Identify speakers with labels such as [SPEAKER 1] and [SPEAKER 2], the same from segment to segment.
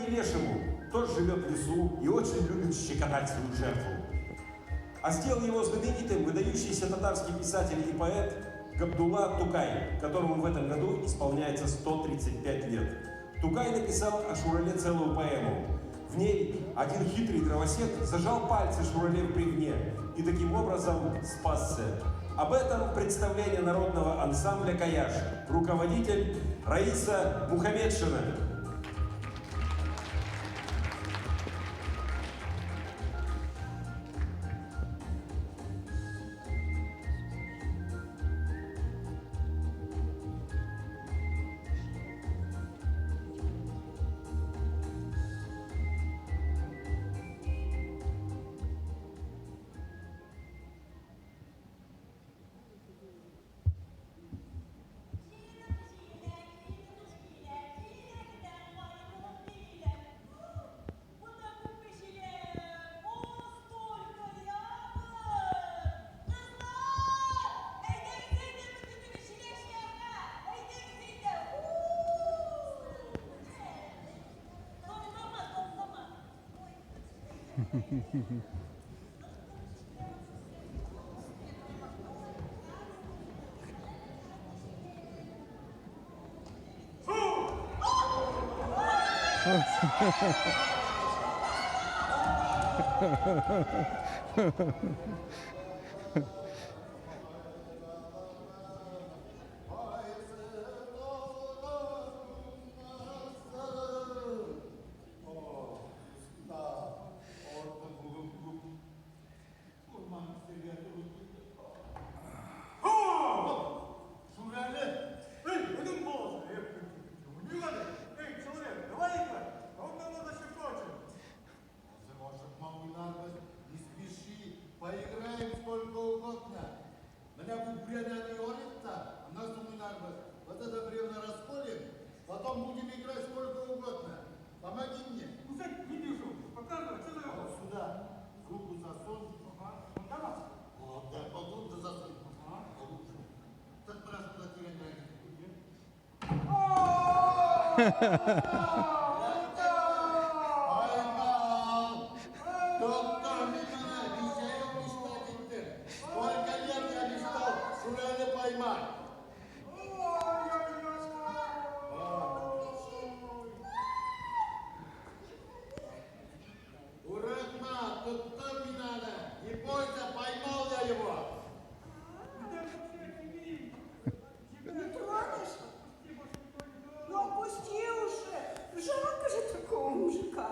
[SPEAKER 1] не врежь ему. Тот живет в лесу и очень любит щекотать свою жертву. А сделал его знаменитым выдающийся татарский писатель и поэт Габдулла Тукай, которому в этом году исполняется 135 лет. Тукай написал о Шурале целую поэму. В ней один хитрый дровосек зажал пальцы Шурале в бревне и таким образом спасся. Об этом представление народного ансамбля «Каяш», руководитель Раиса Мухамедшина.
[SPEAKER 2] Поиграем сколько угодно. Меня будет время не орет-то, а нас думаю надо. Вот это время расколем, потом будем играть сколько угодно. Помоги мне.
[SPEAKER 3] Кусать не вижу. Показывай, что за
[SPEAKER 2] Вот сюда. Руку засунь.
[SPEAKER 3] Ага. Вот давай.
[SPEAKER 2] Вот, да, вот тут засунь. Ага. Лучше. Так просто потеряем Уратма, тут там не надо. Не бойся, поймал я его.
[SPEAKER 4] Не тронешь? Ну опусти уже. Жалко же такого мужика.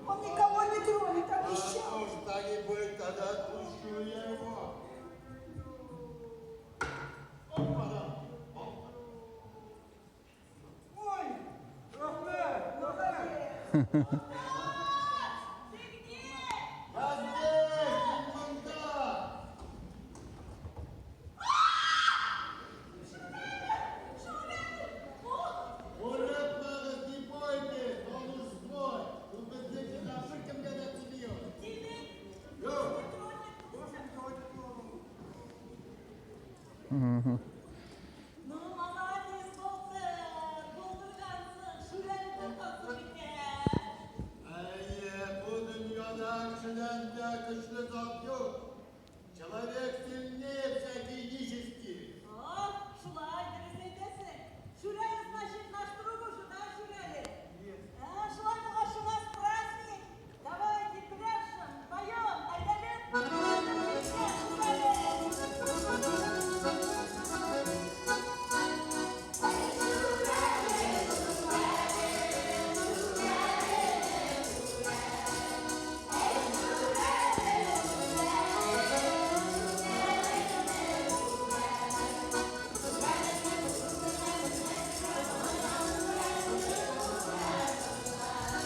[SPEAKER 4] Он никого не тронет, обещал.
[SPEAKER 2] Ну, что не будет, тогда отпущу я его.
[SPEAKER 3] Ой! Рахмет! Рахмет!
[SPEAKER 2] Я здесь, Димонда! Урод надо, не бойтесь, он уж свой. Тут бы здесь на ширком года тебе.
[SPEAKER 5] Ну, молодец, doldurgansın. Şuraya da tatlı bir
[SPEAKER 2] Bu dünyada akşiden güçlü zat yok. Человек сильнее всякий нищести.
[SPEAKER 5] О, шулай, дерезейдесин. Şuraya, значит, наш другушу, да, Шуряли? Шулай, у нас праздник. Давайте пляшем, поем,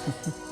[SPEAKER 6] Ha ha ha.